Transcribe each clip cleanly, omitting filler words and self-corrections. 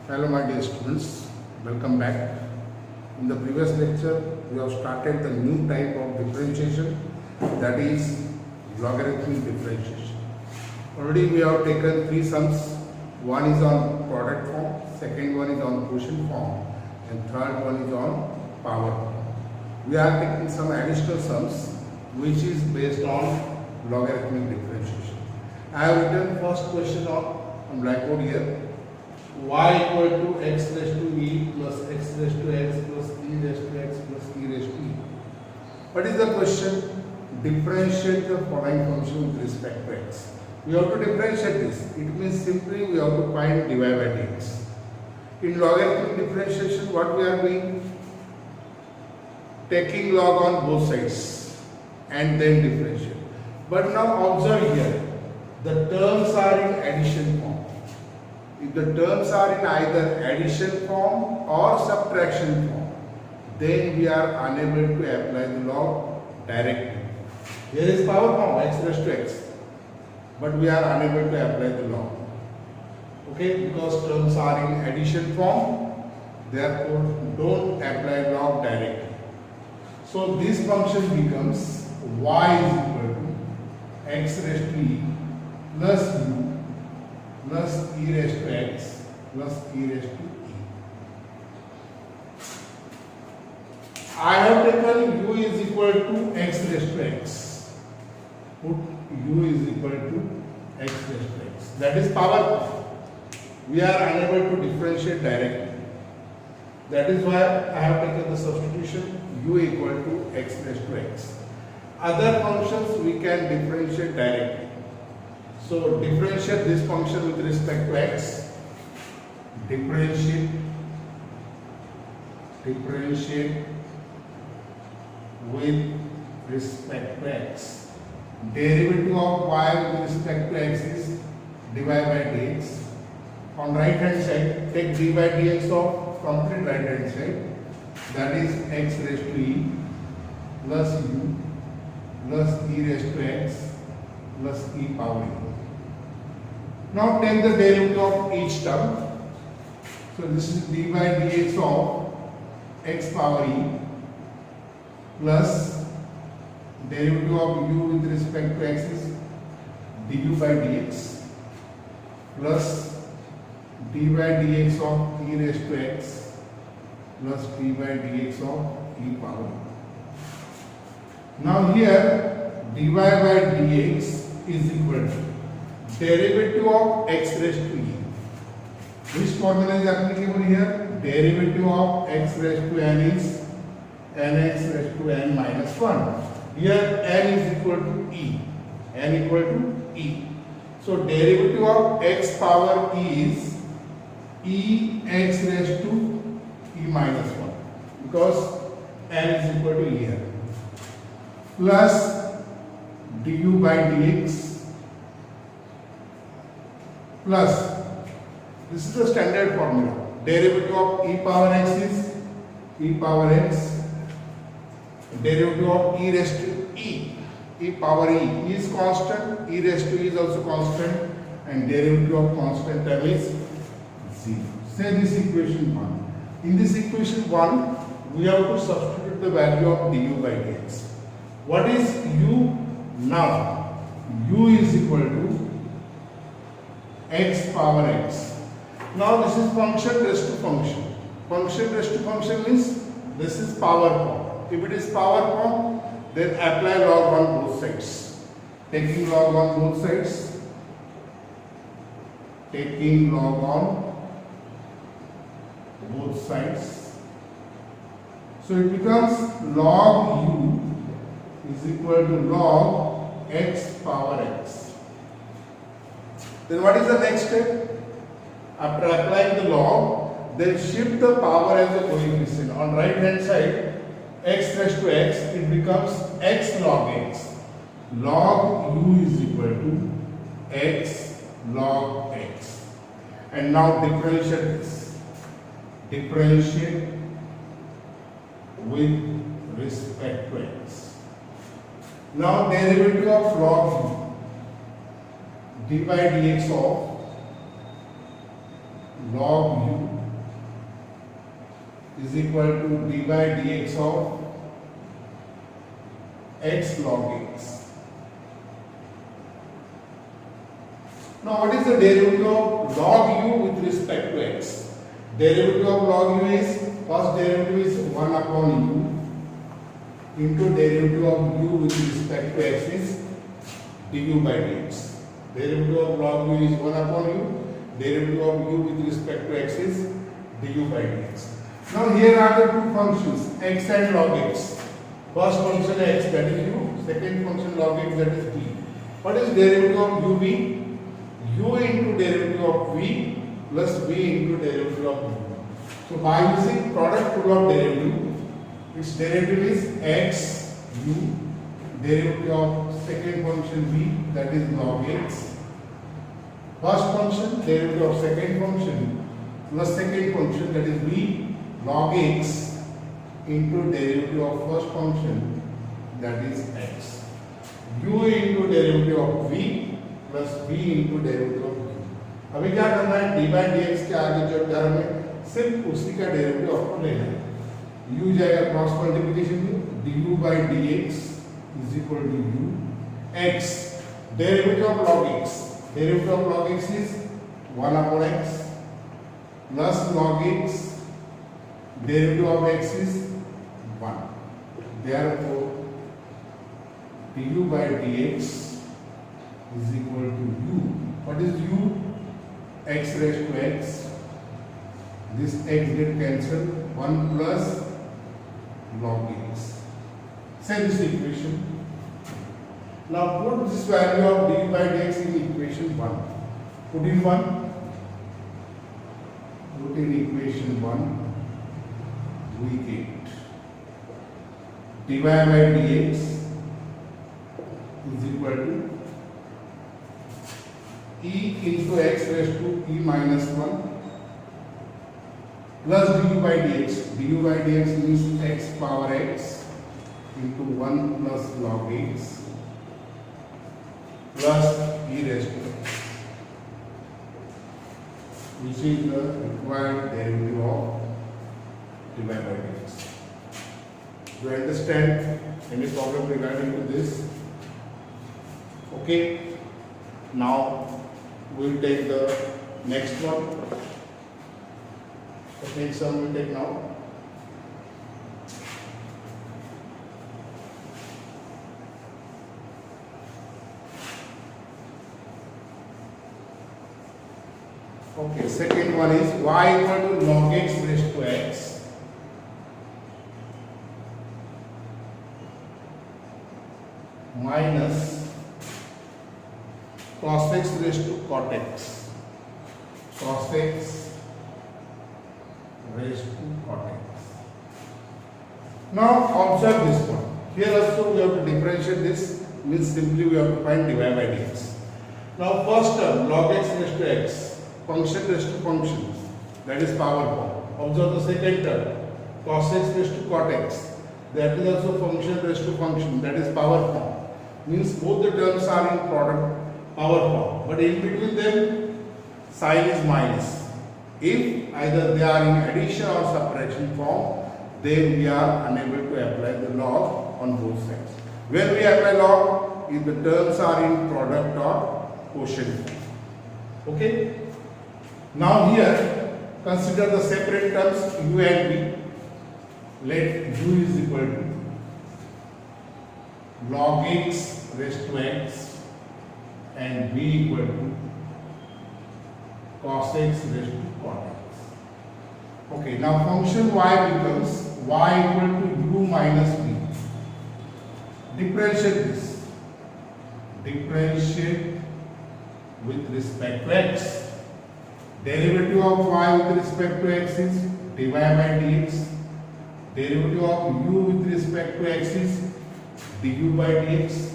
Hello my dear students, welcome back. In the previous lecture, we have started the new type of differentiation, that is logarithmic differentiation. Already we have taken three sums. One is on product form, second one is on quotient form, and third one is on power form. We are taking some additional sums which is based on logarithmic differentiation. I have written first question on blackboard here. Y equal to x raised to e plus x raised to x plus e raised to x plus e raised to e. What is the question? Differentiate the following function with respect to x. We have to differentiate this. It means simply we have to find dy by dx. In logarithmic differentiation, what we are doing? Taking log on both sides and then differentiate. But now observe here, the terms are in addition form. If the terms are in either addition form or subtraction form, then we are unable to apply the law directly. Here is power form, x raised to x, but we are unable to apply the law. Okay, because terms are in addition form, therefore don't apply law directly. So this function becomes y is equal to x raised to e plus u plus e raised to x plus e raised to e. I have taken u is equal to x raised to x. Put u is equal to x raised to x. That is power. We are unable to differentiate directly. That is why I have taken the substitution u equal to x raised to x. Other functions we can differentiate directly. So differentiate this function with respect to x. Differentiate with respect to x. Derivative of y with respect to x is dy by dx. On right hand side, take d by dx of complete right hand side. That is x raised to e plus u plus e raised to x plus e power e. Now take the derivative of each term. So this is d by dx of x power e plus derivative of u with respect to x is du by dx plus d by dx of e raised to x plus d by dx of e power e. Now here dy by dx is equal to derivative of x raised to e. Which formula is applicable here? Derivative of x raised to n is nx raised to n minus 1. Here n is equal to e. N equal to e. So derivative of x power e is e x raised to e minus 1, because n is equal to e here, plus du by dx plus, this is the standard formula, derivative of e power x is e power x, derivative of e raised to e power e is constant, e raised to e is also constant, and derivative of constant term is 0. Say this equation 1. In this equation 1, we have to substitute the value of du by dx. What is u now? U is equal to x power x. Now this is function raised to function. Function raised to function means this is power form. If it is power form, then apply log on both sides. Taking log on both sides. Taking log on both sides. So it becomes log u is equal to log x power x. Then what is the next step? After applying the log, then shift the power as a coefficient. On right hand side, x raised to x, it becomes x log x. Log u is equal to x log x. And now differentiate this. Differentiate with respect to x. Now derivative of log u, d by dx of log u is equal to dy dx of x log x. Now what is the derivative of log u with respect to x? Derivative of log u is, first derivative is 1 upon u into derivative of u with respect to x is du by dx. Derivative of log u is 1 upon u, derivative of u with respect to x is du by dx. Now here are the two functions x and log x. First function x, that is u, second function log x, that is v. What is derivative of uv? U into derivative of v plus v into derivative of u. So by using product rule of derivative, its derivative is x u, derivative of second function v, that is log x. First function, derivative of second function plus second function, that is v log x into derivative of first function, that is x. U into derivative of v plus v into derivative of u. अभी क्या करना है, dy dx के आगे जो term है सिर्फ उसी का डेरिवेटिव आपको लेना है. u जाएगा क्रॉस मल्टीप्लिकेशन में, du by dx is equal to u. x derivative of log x, derivative of log x is 1 upon x plus log x, derivative of x is 1. Therefore du by dx is equal to u. What is u? X raised to x. This x get cancelled. 1 plus log x. Same this equation. Now put this value of d by dx in equation 1. Put in 1. Put in equation 1. We get dy by dx is equal to e into x raised to e minus 1 plus du by dx. Du by dx means x power x into 1 plus log x plus e raised to x, which is the required derivative of dy by dx. Do you understand any problem regarding to this? Okay. Now we will take the next one. The next one we will take now. Okay, second one is y equal to log x raised to x minus cos x raised to cot x. Cos x raised to cot x. Now observe this one. Here also we have to differentiate this, means simply we have to find dy by dx. Now first term log x raised to x, function raised to function, that is power form. Observe the second term cos x raised to cot x, that is also function raised to function, that is power form. Means both the terms are in product power form, but in between them sign is minus. If either they are in addition or subtraction form, then we are unable to apply the log on both sides. When we apply log, if the terms are in product or quotient form. Okay. Now here consider the separate terms u and v. Let u is equal to log x raised to x and v equal to cos x raised to cot x. Okay, now function y becomes y equal to u minus v. Differentiate this. Differentiate with respect to x. Derivative of y with respect to x is dy by dx. Derivative of u with respect to x is du by dx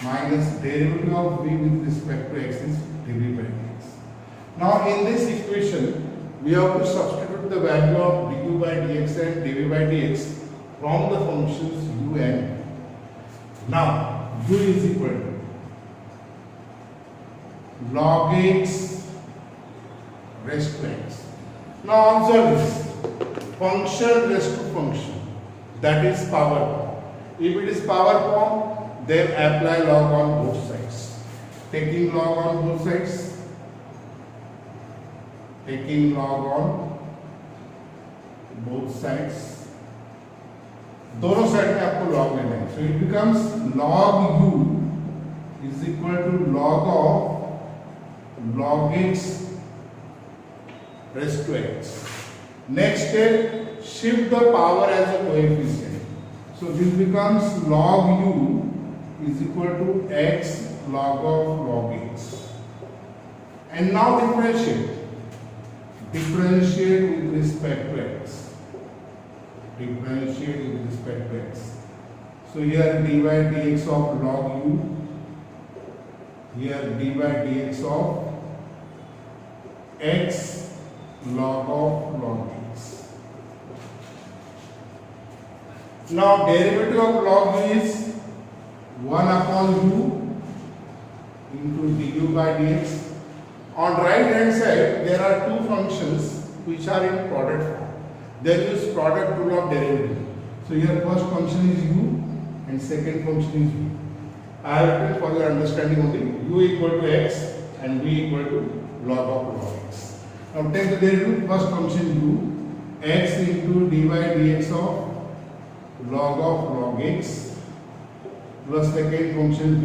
minus derivative of v with respect to x is dv by dx. Now in this equation we have to substitute the value of du by dx and dv by dx from the functions u and v. Now u is equal to log x raised to x. Now observe this. function raised to function, that is power form. If it is power form, then apply log on both sides. Taking log on both sides, taking log on both sides, दोनों side में आपको log लेना है. So it becomes log u is equal to log of log x raised to x. Next step, shift the power as a coefficient. So this becomes log u is equal to x log of log x. And now differentiate. Differentiate with respect to x. Differentiate with respect to x. So here dy dx of log u. Here dy dx of x log of log x. Now derivative of log u is 1 upon u into du by dx. On right hand side there are two functions which are in product form. There is product rule of derivative. So here first function is u and second function is v. I have written for your understanding only. U equal to x and v equal to log of log x. Now take the derivative. First function u, x into dy dx of log of log x plus second function v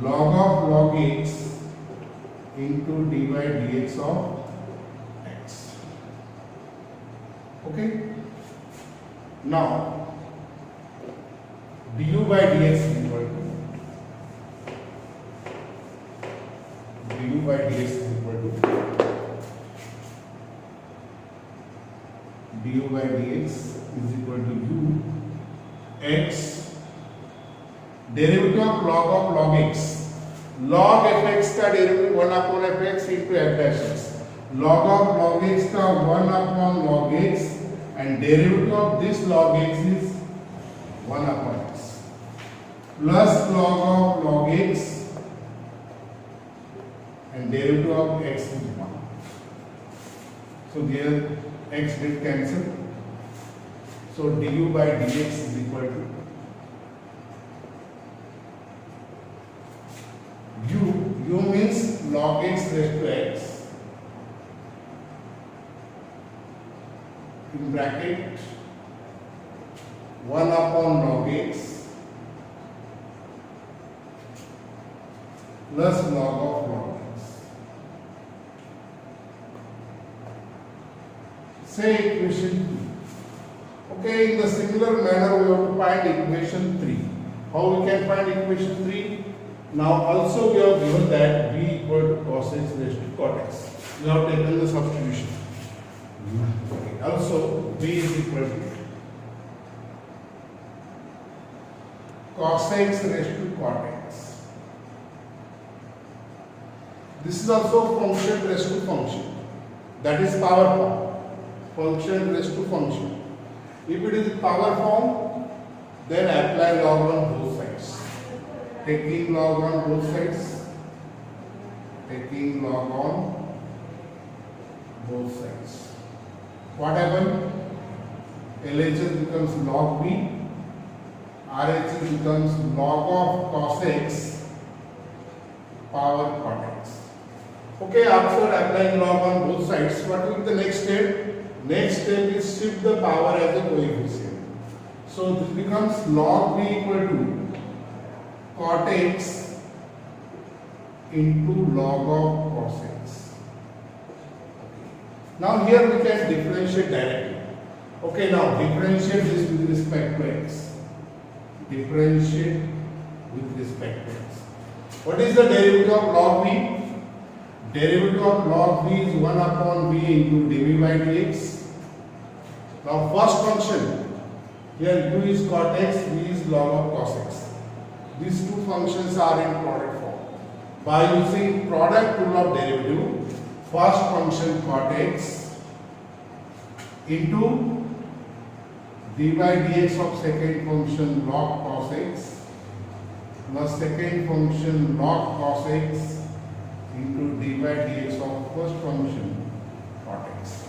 log of log x into dy dx of x. Okay. Now du by dx is equal to du by dx is equal to du by dx is equal to u x derivative of log x. Log fx का derivative 1 upon fx into f dash x. Log of log x का 1 upon log x and derivative of this log x is 1 upon x plus log of log x and derivative of x is 1. So there x will cancel. So du by dx is equal to u means log x raised to x in bracket 1 upon log x plus log of log x. Say equation 2. Okay, in the similar manner we have to find equation 3. How we can find equation 3? Now also we have given that v equal to cos x raised to cot x. We have taken the substitution. Okay. Also v is equal to cos x raised to cot x. This is also function raised to function. That is power form. Function raised to function. If it is power form, then apply log on both sides. Taking log on both sides, taking log on both sides. What happened? LHS becomes log b, RHS becomes log of cos x power cot x. Okay, after applying log on both sides, what will be the next step? Next step is shift the power as a coefficient. So this becomes log b equal to cot x into log of cos x. Now here we can differentiate directly. Okay, now differentiate this with respect to x. Differentiate with respect to x. What is the derivative of log b? Derivative of log b is 1 upon b into dv by dx. Now first function, here u is cot x, v is log of cos x. These two functions are in product form. By using product rule of derivative, first function cot x into d by dx of second function log cos x plus second function log cos x into d by dx of first function cot x.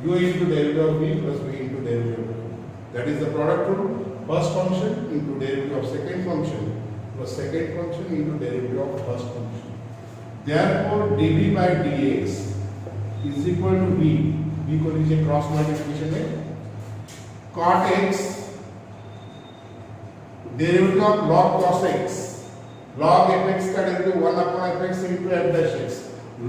u into derivative of v plus v into derivative of u. That is the product rule. First function into derivative of second function plus second function into derivative of first function. Therefore, dv by dx is equal to v. v को नीचे cross multiplication में cot x derivative of log cos x, log fx का derivative 1 upon fx into f dash x,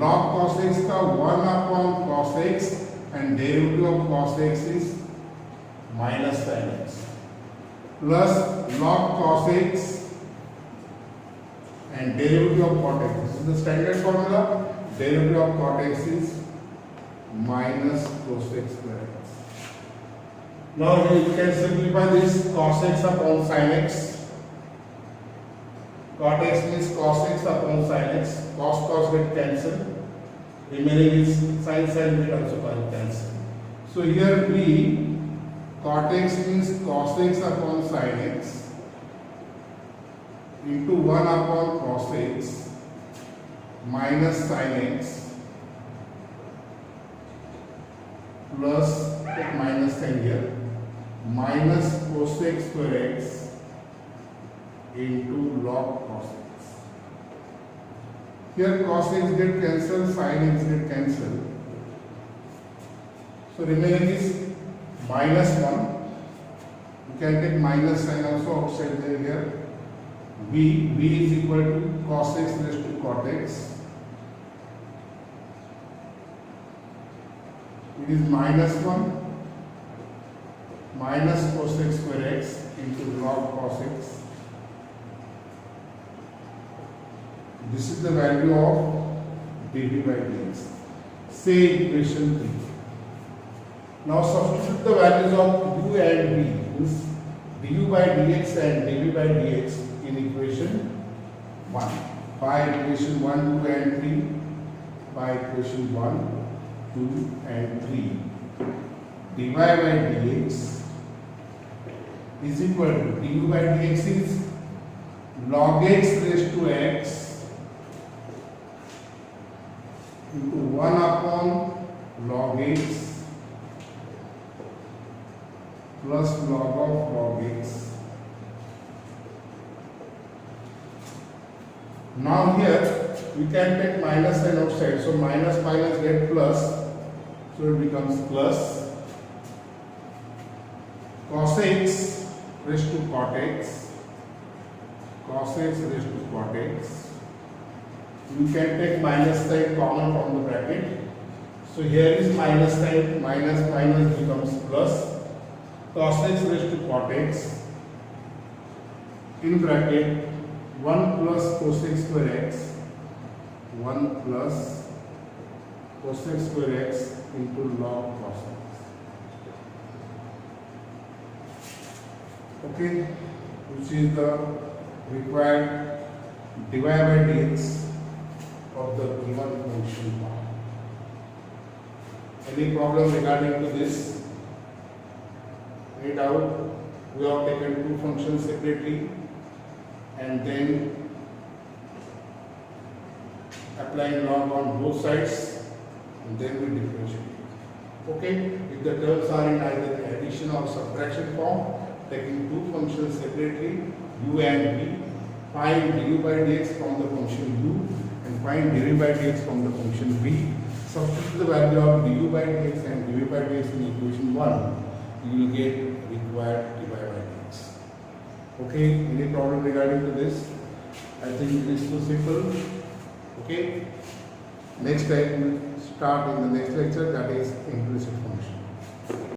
log cos x का 1 upon cos x and derivative of cos x is minus sin x plus log cos x and derivative of cot x. This is the standard formula. Derivative of cot x is minus cos x square x. Now here you can simplify this cos x upon sin x. Cot x means cos x upon sin x. Cos get cancelled. Remaining is sin get also cancelled. So here we cot x means cos x upon sin x into 1 upon cos x minus sin x plus take minus sign here minus cos x square x into log cos x. Here cos x get cancelled, sin x get cancelled. So remaining is minus 1. You can take minus sign also outside there here. V is equal to cos x raised to cot x. It is minus 1 minus cos x square x into log cos x. This is the value of dv by dx. Say equation 3. Now substitute the values of u and v, means du by dx and dv by dx in equation 1. By equation 1, 2 and 3. By equation 1, 2 and 3. dy by dx is equal to du by dx is log x raised to x into 1 upon log x plus log of log x. Now here we can take minus sign outside, so minus minus get plus, so it becomes plus cos x raised to cot x, cos x raised to cot x. You can take minus sign common from the bracket, so here is minus sign, minus minus becomes plus cos x raised to cot x in bracket 1 plus cos x square x, 1 plus cos x square x into log cos x. Okay, which is the required dy by dx of the given function. Any problem regarding to this? Any doubt? We have taken two functions separately and then applying log on both sides and then we differentiate. Okay, if the terms are in either addition or subtraction form, taking two functions separately, u and v, find du by dx from the function u and find dv by dx from the function v. Substitute the value of du by dx and dv by dx in equation 1, you will get required dy by dx. Okay, any problem regarding to this? I think it is so simple. Okay, next time we will start in the next lecture, that is implicit function.